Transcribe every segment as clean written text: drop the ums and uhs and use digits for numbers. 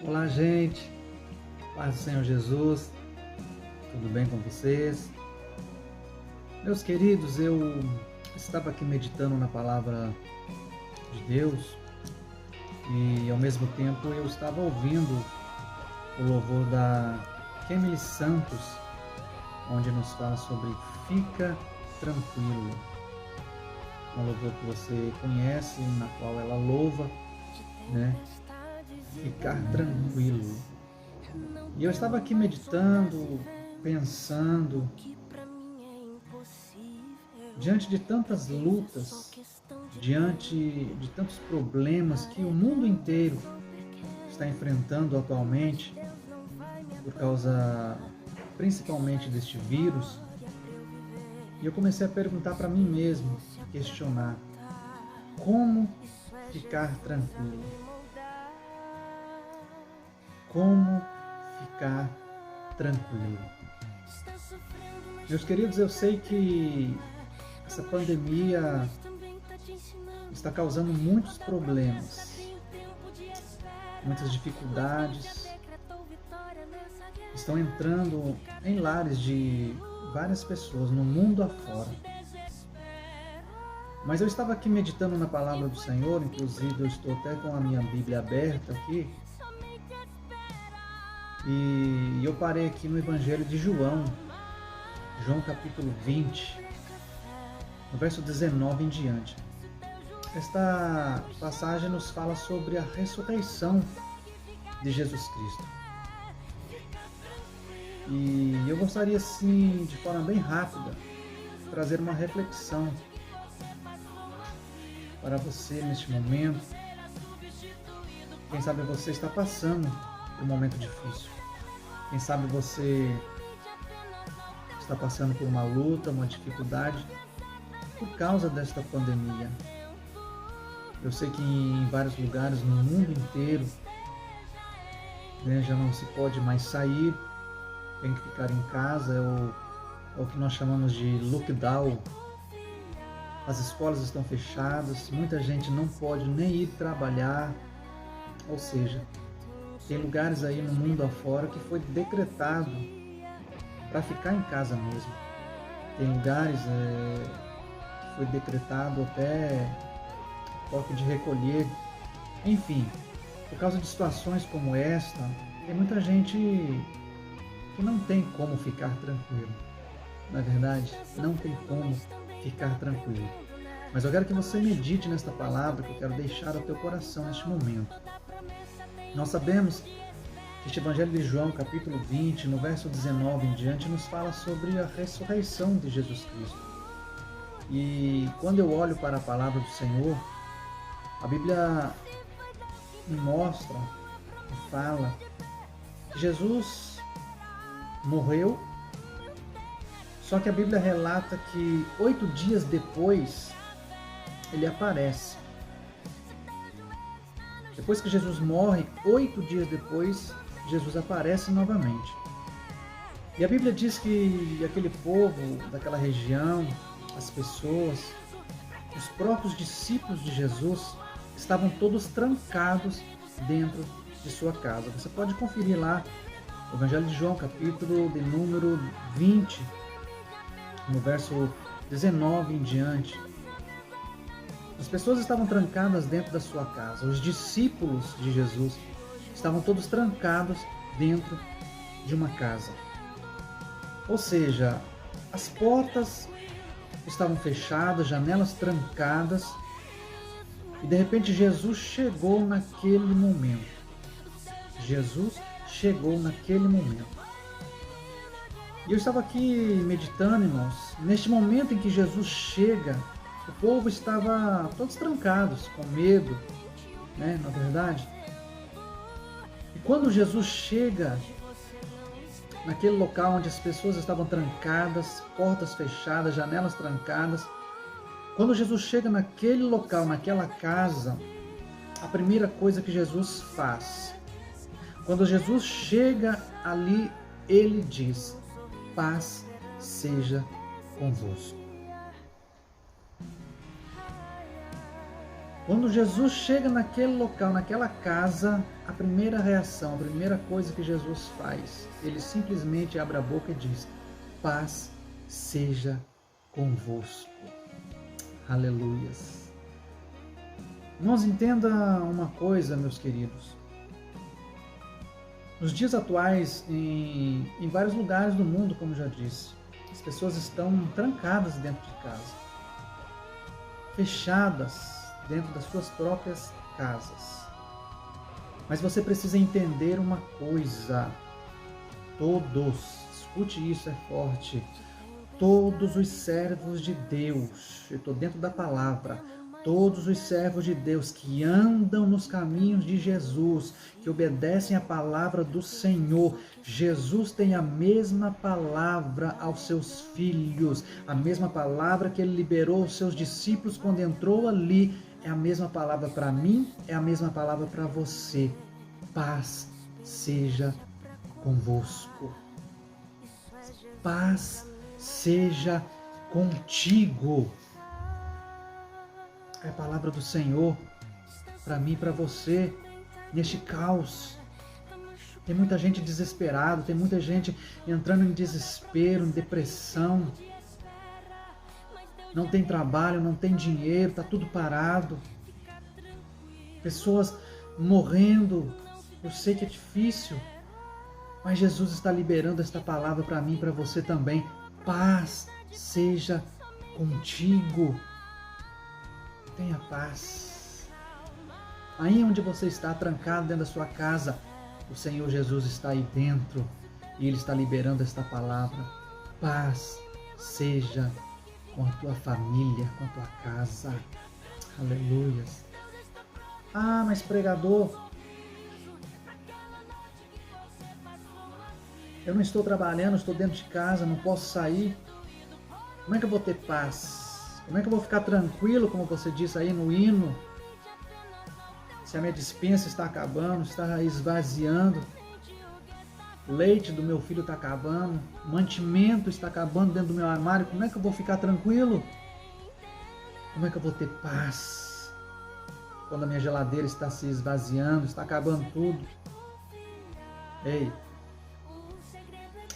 Olá, gente. Paz do Senhor Jesus. Tudo bem com vocês? Meus queridos, eu estava aqui meditando na palavra de Deus e ao mesmo tempo eu estava ouvindo o louvor da Kemily Santos, onde nos fala sobre Fica Tranquilo. Um louvor que você conhece, na qual ela louva, Ficar tranquilo. E eu estava aqui meditando, pensando, diante de tantas lutas, diante de tantos problemas que o mundo inteiro está enfrentando atualmente, por causa principalmente deste vírus, e eu comecei a perguntar para mim mesmo, questionar, como ficar tranquilo? Como ficar tranquilo? Meus queridos, eu sei que essa pandemia está causando muitos problemas, muitas dificuldades, estão entrando em lares de várias pessoas no mundo afora. Mas eu estava aqui meditando na palavra do Senhor, inclusive eu estou até com a minha Bíblia aberta aqui, e eu parei aqui no Evangelho de João capítulo 20, no verso 19 em diante. Esta passagem nos fala sobre a ressurreição de Jesus Cristo. E eu gostaria, assim, de forma bem rápida, trazer uma reflexão para você neste momento. Quem sabe você está passando por um momento difícil. Quem sabe você está passando por uma luta, uma dificuldade por causa desta pandemia. Eu sei que em vários lugares no mundo inteiro já não se pode mais sair, tem que ficar em casa, é o que nós chamamos de lockdown. As escolas estão fechadas, muita gente não pode nem ir trabalhar, ou seja, tem lugares aí no mundo afora que foi decretado para ficar em casa mesmo. Tem lugares que foi decretado até toque de recolher. Enfim, por causa de situações como esta, tem muita gente que não tem como ficar tranquilo. Na verdade, não tem como ficar tranquilo. Mas eu quero que você medite nesta palavra que eu quero deixar ao teu coração neste momento. Nós sabemos que este Evangelho de João, capítulo 20, no verso 19 em diante, nos fala sobre a ressurreição de Jesus Cristo. E quando eu olho para a palavra do Senhor, a Bíblia me mostra, me fala que Jesus morreu, só que a Bíblia relata que 8 dias depois ele aparece. Depois que Jesus morre, 8 dias depois, Jesus aparece novamente. E a Bíblia diz que aquele povo daquela região, as pessoas, os próprios discípulos de Jesus, estavam todos trancados dentro de sua casa. Você pode conferir lá o Evangelho de João, capítulo de número 20, no verso 19 em diante. As pessoas estavam trancadas dentro da sua casa. Os discípulos de Jesus estavam todos trancados dentro de uma casa. Ou seja, as portas estavam fechadas, janelas trancadas, e de repente Jesus chegou naquele momento. Jesus chegou naquele momento. E eu estava aqui meditando, irmãos, neste momento em que Jesus chega, o povo estava todos trancados, com medo, na verdade. E quando Jesus chega naquele local onde as pessoas estavam trancadas, portas fechadas, janelas trancadas, quando Jesus chega naquele local, naquela casa, a primeira coisa que Jesus faz, quando Jesus chega ali, ele diz: paz seja convosco. Quando Jesus chega naquele local, naquela casa, a primeira reação, a primeira coisa que Jesus faz, ele simplesmente abre a boca e diz: paz seja convosco. Aleluias. Irmãos, entenda uma coisa, meus queridos. Nos dias atuais, em vários lugares do mundo, como já disse, as pessoas estão trancadas dentro de casa, fechadas dentro das suas próprias casas. Mas você precisa entender uma coisa. Todos, escute isso, é forte. Todos os servos de Deus, eu estou dentro da palavra, todos os servos de Deus que andam nos caminhos de Jesus, que obedecem à palavra do Senhor, Jesus tem a mesma palavra aos seus filhos, a mesma palavra que ele liberou aos seus discípulos quando entrou ali, é a mesma palavra para mim, é a mesma palavra para você. Paz seja convosco. Paz seja contigo. É a palavra do Senhor para mim e para você neste caos. Tem muita gente desesperada, tem muita gente entrando em desespero, em depressão. Não tem trabalho, não tem dinheiro, está tudo parado. Pessoas morrendo. Eu sei que é difícil, mas Jesus está liberando esta palavra para mim e para você também. Paz seja contigo. Tenha paz. Aí onde você está, trancado dentro da sua casa, o Senhor Jesus está aí dentro e Ele está liberando esta palavra. Paz seja com a tua família, com a tua casa. Aleluia. Ah, mas pregador, eu não estou trabalhando, estou dentro de casa, não posso sair. Como é que eu vou ter paz? Como é que eu vou ficar tranquilo, como você disse aí no hino? Se a minha despensa está acabando, está esvaziando, o leite do meu filho está acabando, o mantimento está acabando dentro do meu armário, como é que eu vou ficar tranquilo? Como é que eu vou ter paz? Quando a minha geladeira está se esvaziando, está acabando tudo. Ei,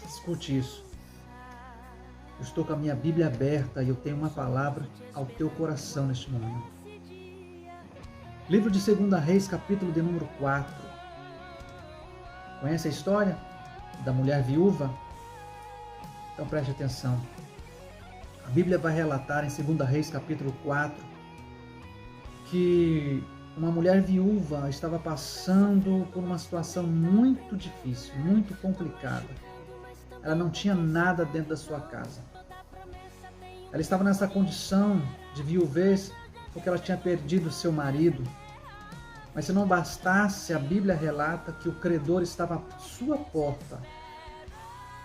escute isso. Eu estou com a minha Bíblia aberta e eu tenho uma palavra ao teu coração neste momento. Livro de 2 Reis, capítulo de número 4. Conhece a história da mulher viúva? Então preste atenção. A Bíblia vai relatar em 2 Reis, capítulo 4, que uma mulher viúva estava passando por uma situação muito difícil, muito complicada. Ela não tinha nada dentro da sua casa. Ela estava nessa condição de viuvez porque ela tinha perdido seu marido. Mas se não bastasse, a Bíblia relata que o credor estava à sua porta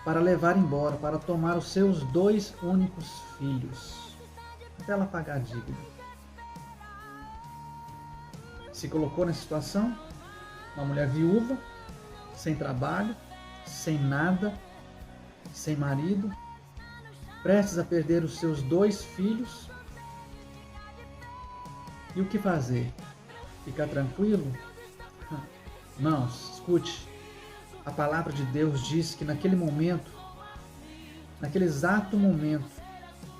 para levar embora, para tomar os seus 2 únicos filhos, até ela pagar a dívida. Se colocou nessa situação, uma mulher viúva, sem trabalho, sem nada, sem marido, prestes a perder os seus 2 filhos. E o que fazer? Ficar tranquilo? Irmãos, escute. A palavra de Deus diz que naquele momento, naquele exato momento,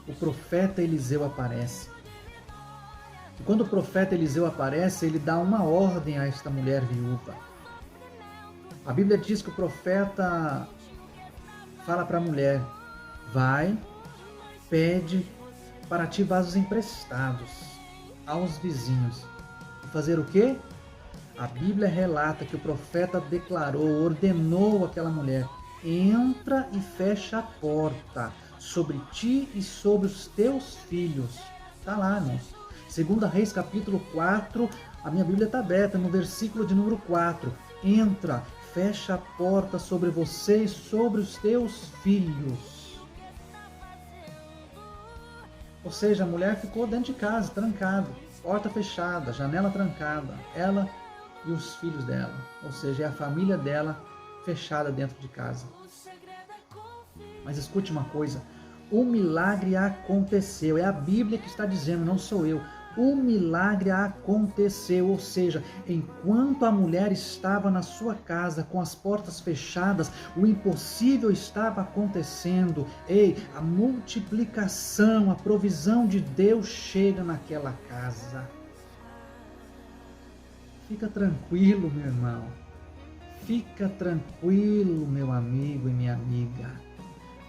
o profeta Eliseu aparece. E quando o profeta Eliseu aparece, ele dá uma ordem a esta mulher viúva. A Bíblia diz que o profeta fala para a mulher: vai, pede para ti vasos emprestados aos vizinhos. E fazer o quê? A Bíblia relata que o profeta declarou, ordenou àquela mulher: entra e fecha a porta sobre ti e sobre os teus filhos. Está lá, irmãos. 2 Reis, capítulo 4, a minha Bíblia está aberta, no versículo de número 4. Entra, fecha a porta sobre você e sobre os teus filhos. Ou seja, a mulher ficou dentro de casa, trancada, porta fechada, janela trancada, ela e os filhos dela, ou seja, é a família dela fechada dentro de casa. Mas escute uma coisa, o milagre aconteceu, é a Bíblia que está dizendo, não sou eu. o milagre aconteceu. Ou seja, enquanto a mulher estava na sua casa com as portas fechadas, o impossível estava acontecendo. Ei, a multiplicação, a provisão de Deus chega naquela casa. Fica tranquilo, meu irmão. Fica tranquilo, meu amigo e minha amiga.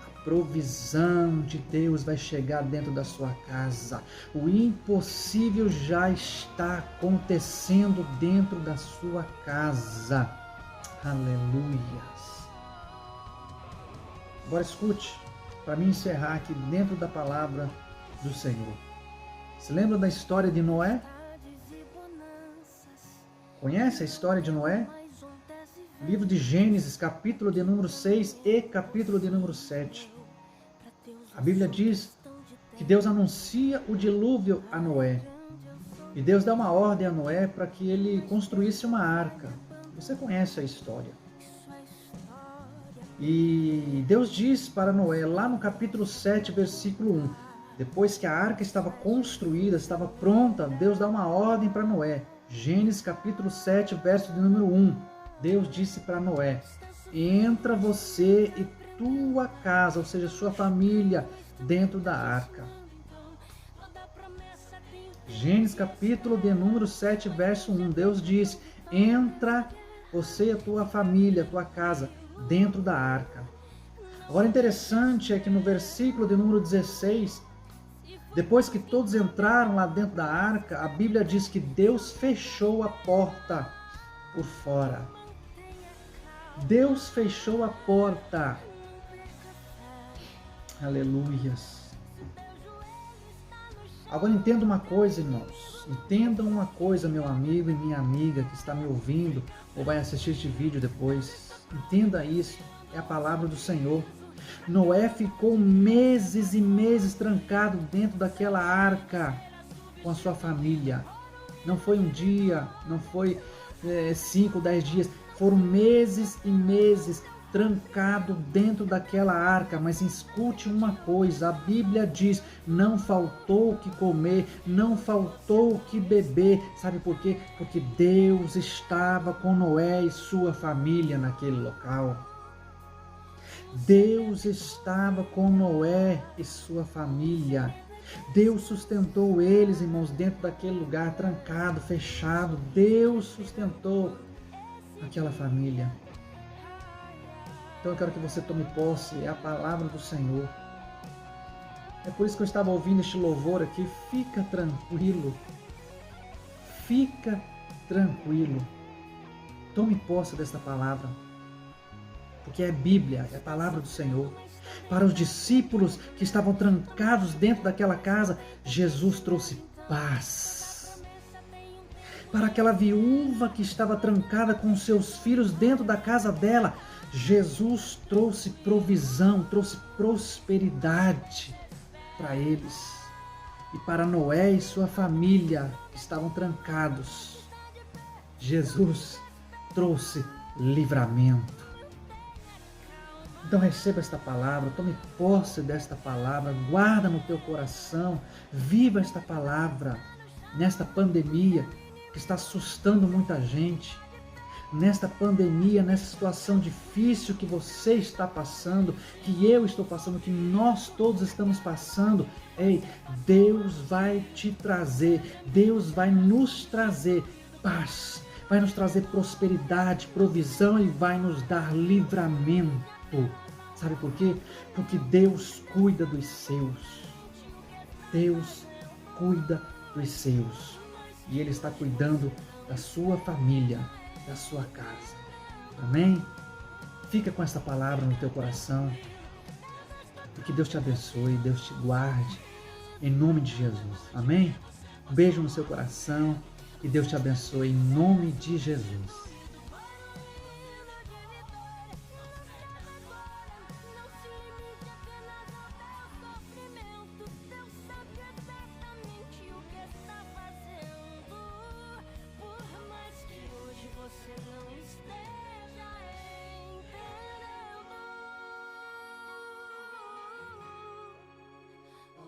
A provisão de Deus vai chegar dentro da sua casa. O impossível já está acontecendo dentro da sua casa. Aleluias. Agora escute, para mim encerrar aqui dentro da palavra do Senhor. Se lembra da história de Noé? Conhece a história de Noé? Livro de Gênesis, capítulo de número 6 e capítulo de número 7. A Bíblia diz que Deus anuncia o dilúvio a Noé. E Deus dá uma ordem a Noé para que ele construísse uma arca. Você conhece a história. E Deus diz para Noé, lá no capítulo 7, versículo 1, depois que a arca estava construída, estava pronta, Deus dá uma ordem para Noé. Gênesis capítulo 7, verso de número 1. Deus disse para Noé, entra você e tua casa, ou seja, sua família, dentro da arca. Gênesis capítulo de número 7, verso 1. Deus diz, entra você e a tua família, a tua casa, dentro da arca. Agora, interessante é que no versículo de número 16, depois que todos entraram lá dentro da arca, a Bíblia diz que Deus fechou a porta por fora. Deus fechou a porta. Aleluias. Agora entenda uma coisa, irmãos. Entenda uma coisa, meu amigo e minha amiga que está me ouvindo ou vai assistir este vídeo depois. Entenda isso. É a palavra do Senhor. Noé ficou meses e meses trancado dentro daquela arca com a sua família. Não foi um dia, não foi 5, 10 dias. Foram meses e meses trancado dentro daquela arca. Mas escute uma coisa, a Bíblia diz, não faltou o que comer, não faltou o que beber. Sabe por quê? Porque Deus estava com Noé e sua família naquele local. Deus estava com Noé e sua família. Deus sustentou eles, irmãos, dentro daquele lugar trancado, fechado. Deus sustentou aquela família. Então eu quero que você tome posse, é a palavra do Senhor. É por isso que eu estava ouvindo este louvor aqui. Fica tranquilo. Fica tranquilo. Tome posse desta palavra. Porque é Bíblia, é a palavra do Senhor. Para os discípulos que estavam trancados dentro daquela casa, Jesus trouxe paz. Para aquela viúva que estava trancada com seus filhos dentro da casa dela, Jesus trouxe provisão, trouxe prosperidade para eles. E para Noé e sua família que estavam trancados, Jesus trouxe livramento. Então receba esta palavra, tome posse desta palavra, guarda no teu coração, viva esta palavra nesta pandemia que está assustando muita gente, nesta pandemia, nessa situação difícil que você está passando, que eu estou passando, que nós todos estamos passando. Ei, Deus vai te trazer, Deus vai nos trazer paz, vai nos trazer prosperidade, provisão e vai nos dar livramento. Sabe por quê? Porque Deus cuida dos seus. Deus cuida dos seus. E Ele está cuidando da sua família, da sua casa. Amém? Fica com essa palavra no teu coração. E que Deus te abençoe, Deus te guarde. Em nome de Jesus. Amém? Um beijo no seu coração. Que Deus te abençoe em nome de Jesus.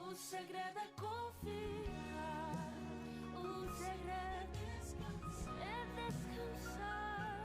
O segredo é confiar.